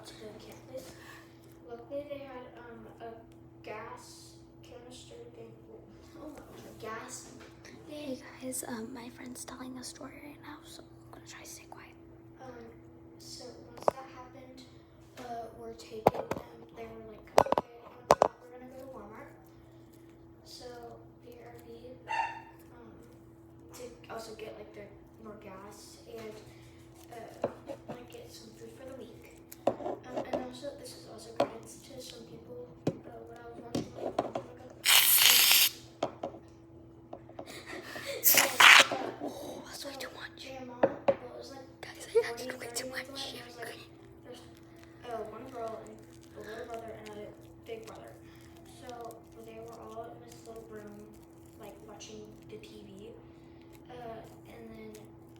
out to the campus. Luckily, they had a gas canister thing. Oh, gas thing. Hey guys, my friend's telling a story right now, so I'm gonna try to stay quiet. So once that happened, we're taking them. They were like, okay, we're gonna go to Walmart. So BRB, to also get like more gas and like get some food for the week. And also this is also guidance to some people. What I was watching like a long time ago. Oh, that's way too much. Their mom, well, it was like Guys, 40, I actually way 30 too minutes much. away, and it was like there's one girl and a little brother and a big brother. So they were all in this little room, like watching the TV. And then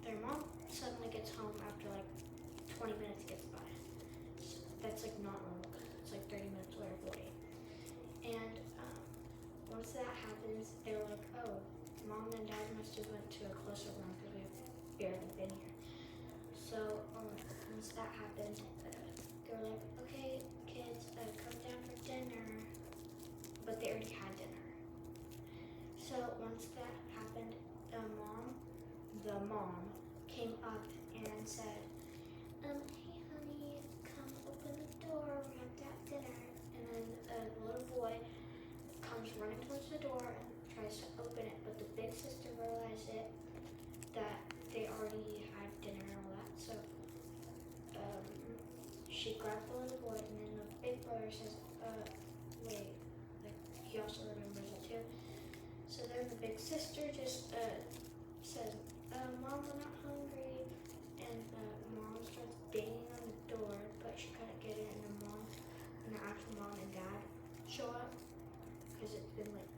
their mom suddenly gets home after like 20 minutes gets by. So that's like not normal because it's like 30 minutes away or 40. And once that happens, they're like, oh, mom and dad must have went to a closer room because we've barely been here. So once that happened, they were like, okay, kids, come down for dinner. But they already had dinner. So once that happened, the mom came up and said, hey honey, come open the door, we have to have dinner. And then the little boy comes running towards the door and tries to open it, but the big sister realized that they already had dinner and all that. So she grabbed the little boy, and then the big brother says, wait, like he also remembers it too. So then the big sister just says, Mom, we're not hungry. And mom starts banging on the door, but she couldn't get in. And the actual mom and dad show up because it's been like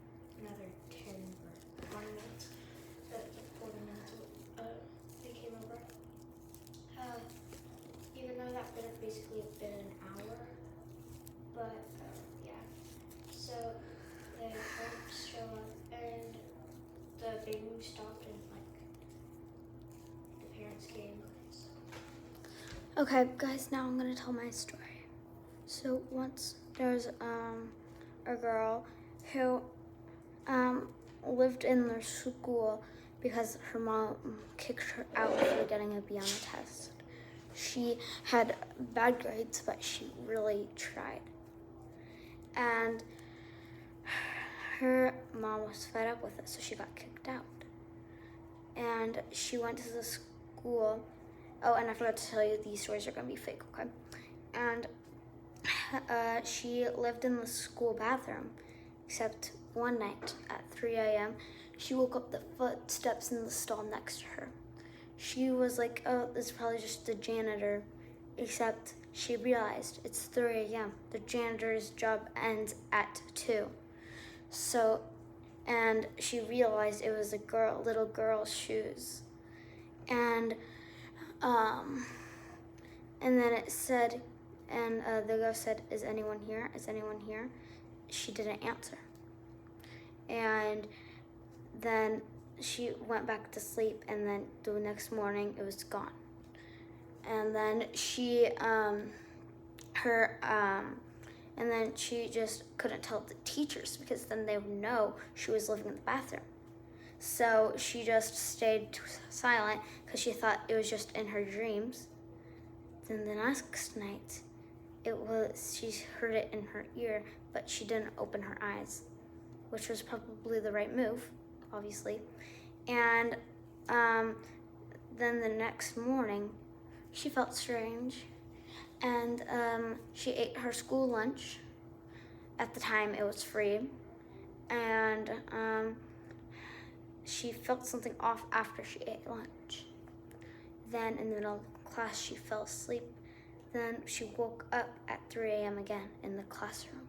another 10 or 20 minutes. Like 40 minutes. They came over. Even though that could have basically been an hour, but yeah. So the parents show up and the banging stopped and like the parents came. Okay, guys, now I'm gonna tell my story. So once there was a girl who lived in their school because her mom kicked her out for getting a B on the test. She had bad grades, but she really tried. And her mom was fed up with it, so she got kicked out. And she went to the school. Oh, and I forgot to tell you, these stories are gonna be fake, okay? And she lived in the school bathroom, except one night at 3 a.m., she woke up the footsteps in the stall next to her. She was like, oh, this is probably just the janitor, except she realized it's 3 a.m. The janitor's job ends at 2. So, and she realized it was a little girl's shoes. And then it said, and the girl said, is anyone here? Is anyone here? She didn't answer. And then she went back to sleep, and then the next morning it was gone. And then she just couldn't tell the teachers because then they would know she was living in the bathroom. So she just stayed silent because she thought it was just in her dreams. Then the next night, she heard it in her ear, but she didn't open her eyes, which was probably the right move, obviously. And then the next morning, she felt strange, and she ate her school lunch. At the time, it was free, and she felt something off after she ate lunch. Then in the middle of class, she fell asleep. Then she woke up at 3 a.m. again in the classroom.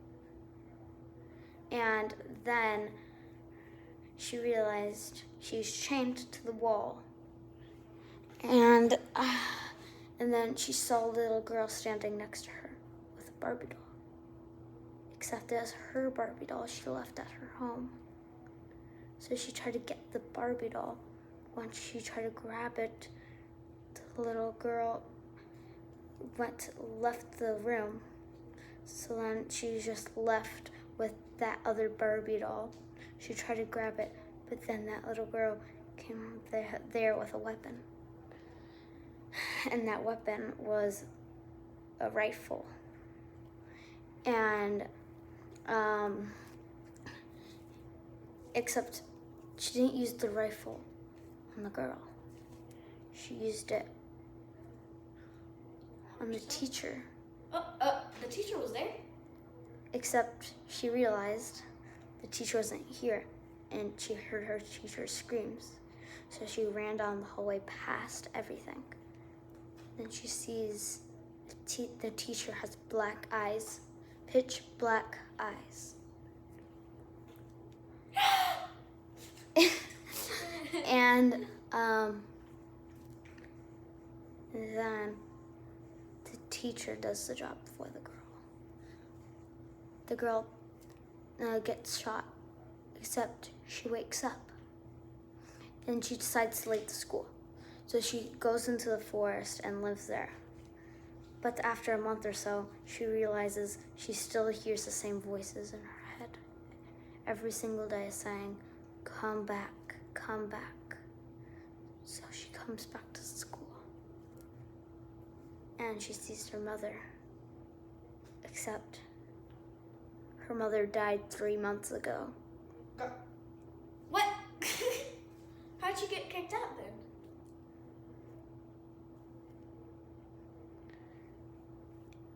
And then she realized she's chained to the wall. And then she saw a little girl standing next to her with a Barbie doll. Except it was her Barbie doll she left at her home. So she tried to get the Barbie doll. Once she tried to grab it, the little girl left the room. So then she just left with that other Barbie doll. She tried to grab it, but then that little girl came there with a weapon. And that weapon was a rifle. And, except she didn't use the rifle on the girl. She used it on the teacher. The teacher was there? Except she realized the teacher wasn't here, and she heard her teacher's screams. So she ran down the hallway past everything. Then she sees the teacher has black eyes, pitch black eyes. And then the teacher does the job for the girl. The girl gets shot, except she wakes up. And she decides to leave the school. So she goes into the forest and lives there. But after a month or so, she realizes she still hears the same voices in her head. Every single day saying, "Come back, come back." So she comes back to school. And she sees her mother. Except her mother died 3 months ago. What? How'd she get kicked out then?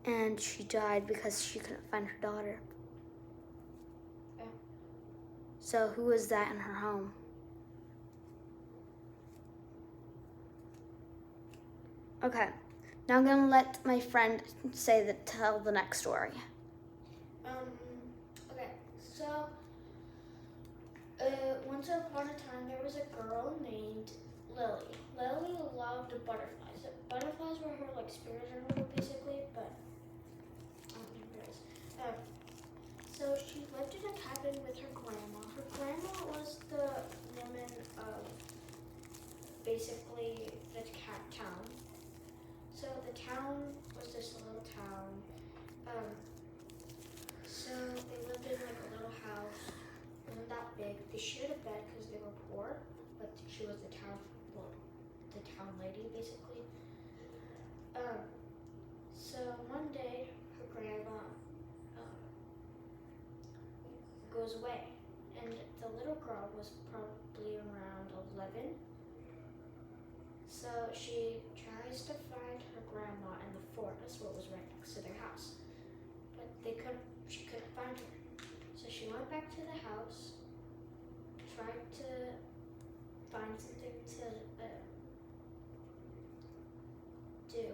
And she died because she couldn't find her daughter. Oh. So who was that in her home? Okay, now I'm gonna let my friend tell the next story. Okay, so once upon a time there was a girl named Lily. Lily loved butterflies. Butterflies were her like spirit animal basically, but I don't think there is. So she lived in a cabin with her grandma. Her grandma was the woman of basically the town. So the town was this little town. So they lived in like a little house. It wasn't that big. They shared a bed because they were poor, but she was the town lady basically. So one day her grandma goes away, and the little girl was probably around 11. So she tries to find her grandma in the forest, what was right next to their house. But she couldn't find her. So she went back to the house, tried to find something to do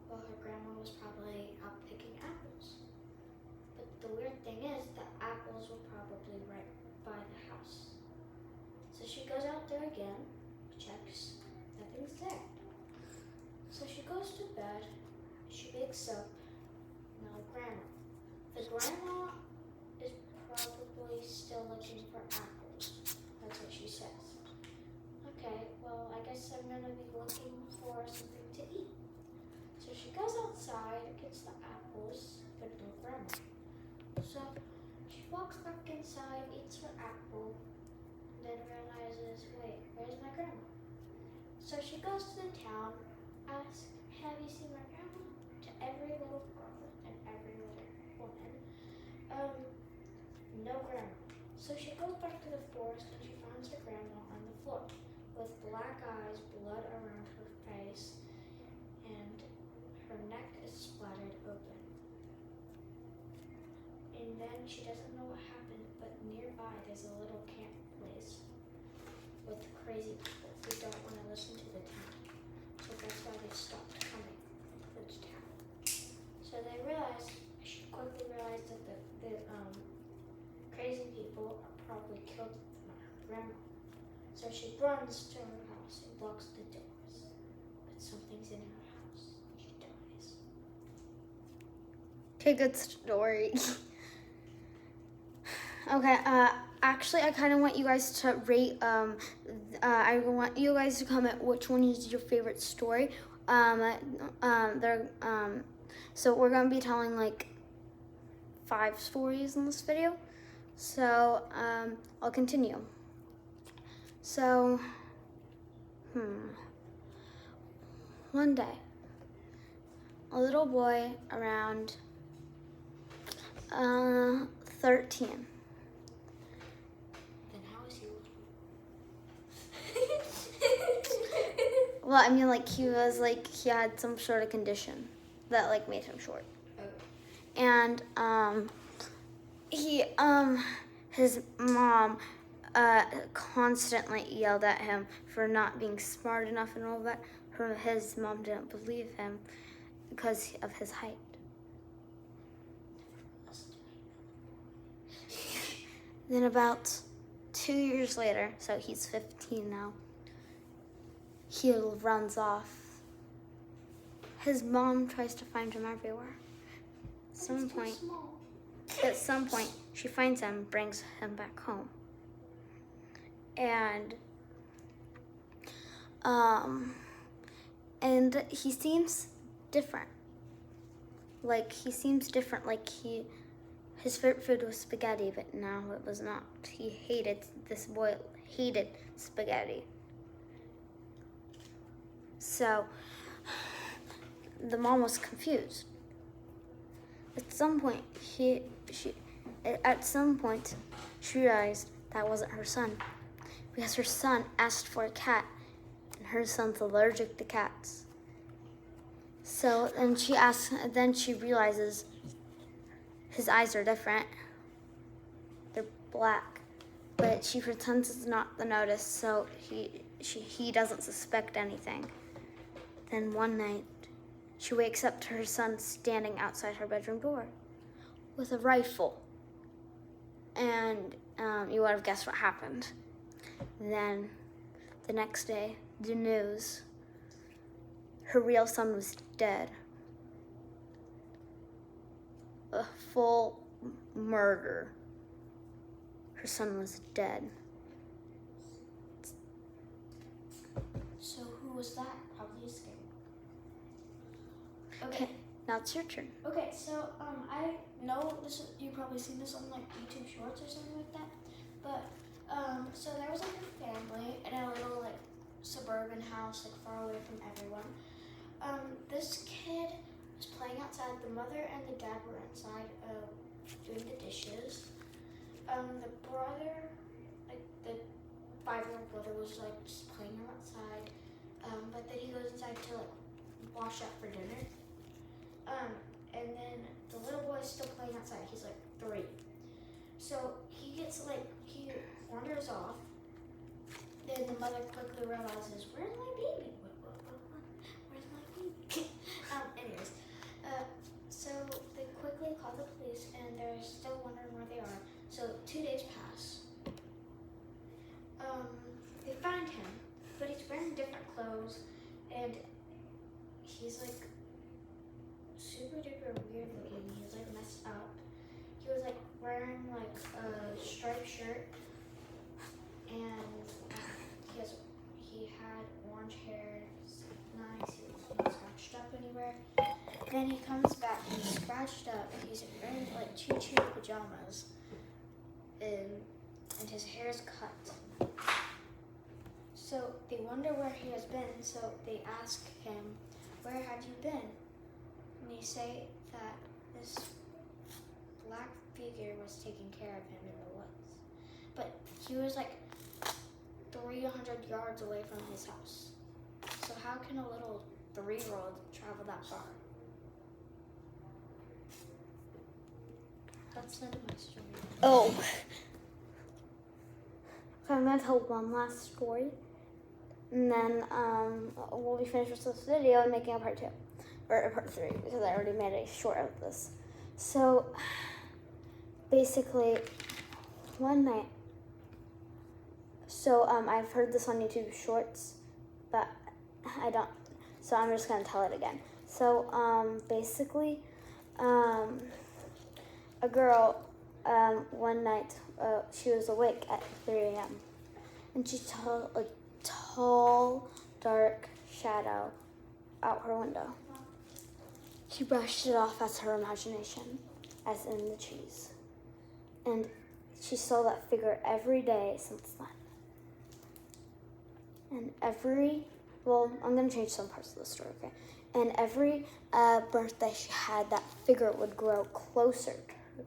while her grandma was probably out picking apples. But the weird thing is the apples were probably right by the house. So she goes out there again, checks, nothing's there. So she goes to bed, she wakes up, now grandma. The grandma is probably still looking for apples. That's what she says. Okay, well, I guess I'm gonna be looking for something to eat. So she goes outside, gets the apples, but no grandma. So she walks back inside, eats her apple, then realizes, wait, where's my grandma? So she goes to the town, asks, have you seen my grandma? To every little girl and every little woman. No grandma. So she goes back to the forest and she finds her grandma on the floor with black eyes, blood around her face, and her neck is splattered open. And then she doesn't know what happened, but nearby there's a little camp place with crazy people who don't want to listen to the town. So that's why they stopped coming to the town. So she quickly realized that the crazy people are probably killed my grandma. So she runs to her house and locks the doors. But something's in her house and she dies. Okay, good story. Okay, actually, I kind of want you guys to rate, I want you guys to comment which one is your favorite story. So we're gonna be telling like 5 stories in this video. So I'll continue. So, one day, a little boy around 13. Then how is he Well, I mean, like he had some sort of condition that like made him short. Okay. And his mom constantly yelled at him for not being smart enough and all that. His mom didn't believe him because of his height. Then about 2 years later, so he's 15 now, he runs off. His mom tries to find him everywhere. At some point, she finds him, brings him back home. And he seems different. Like his favorite food was spaghetti, but now it was not. This boy hated spaghetti. So the mom was confused. At some point, she realized that wasn't her son, because her son asked for a cat, and her son's allergic to cats. So then she realizes his eyes are different. They're black, but she pretends not to notice, so he doesn't suspect anything. Then one night, she wakes up to her son standing outside her bedroom door with a rifle. And you would have guessed what happened. Then the next day, the news, her real son was dead. A full murder. Her son was dead. So who was that? Probably scared. Okay, now it's your turn. Okay, so I know this. You've probably seen this on like YouTube Shorts or something like that. But so there was like a family in a little like suburban house, like far away from everyone. This kid was playing outside. The mother and the dad were inside doing the dishes. The brother, like the 5-year-old brother, was like just playing outside. But then he goes inside to like wash up for dinner. And then the little boy's still playing outside. He's like 3. So he wanders off. Then the mother quickly realizes, where's my baby? Where's my baby? Anyways, so they quickly call the police, and they're still wondering where they are. So 2 days pass. They find him, but he's wearing different clothes, and he's like super duper weird looking. He's like messed up. He was like wearing like a striped shirt, and he had orange hair. It's nice. He wasn't scratched up anywhere. Then he comes back. He's scratched up. He's wearing like choo-choo pajamas, and his hair's cut. So they wonder where he has been. So they ask him, "Where have you been?" And they say that this black figure was taking care of him in the woods. But he was like 300 yards away from his house. So how can a little 3-year-old travel that far? That's the end of my story. Oh. So I'm going to tell one last story. And then we'll be finished with this video and making a part 2. Or a part 3, because I already made a short of this. So, basically, one night, so I've heard this on YouTube Shorts, but I don't, so I'm just going to tell it again. So, basically, a girl, one night, she was awake at 3 a.m. and she saw a tall, dark shadow out her window. She brushed it off as her imagination, as in the cheese. And she saw that figure every day since then. And I'm going to change some parts of the story, okay? And every birthday she had, that figure would grow closer to her.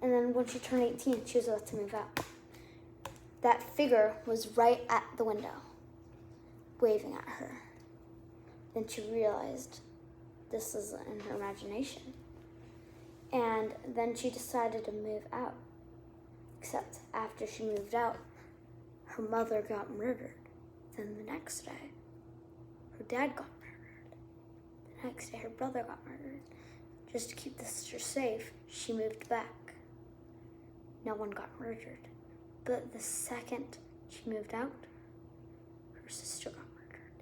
And then when she turned 18, she was about to move out. That figure was right at the window, waving at her. Then she realized this was in her imagination. And then she decided to move out. Except after she moved out, her mother got murdered. Then the next day, her dad got murdered. The next day, her brother got murdered. Just to keep the sister safe, she moved back. No one got murdered. But the second she moved out, her sister got murdered.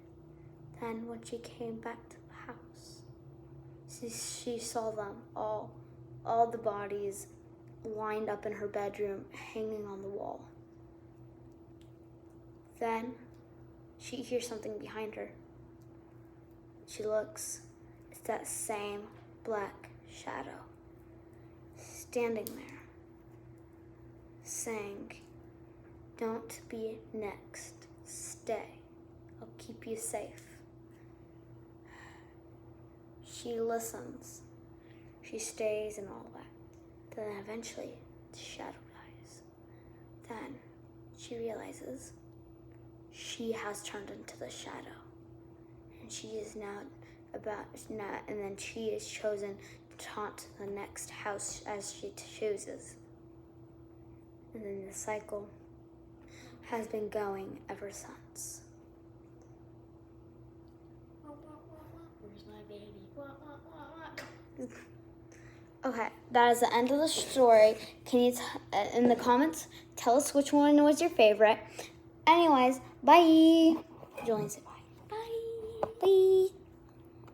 Then when she came back to the house, she saw them all the bodies lined up in her bedroom, hanging on the wall. Then she hears something behind her. She looks. It's that same black shadow standing there, saying, "Don't be next. Stay. I'll keep you safe." She listens. She stays and all that. Then eventually, the shadow dies. Then she realizes she has turned into the shadow. And she is and then she is chosen to haunt the next house as she chooses. And then the cycle has been going ever since. Where's my baby? Okay, that is the end of the story. Can you, in the comments, tell us which one was your favorite. Anyways, bye. Julian, say bye. Bye. Bye.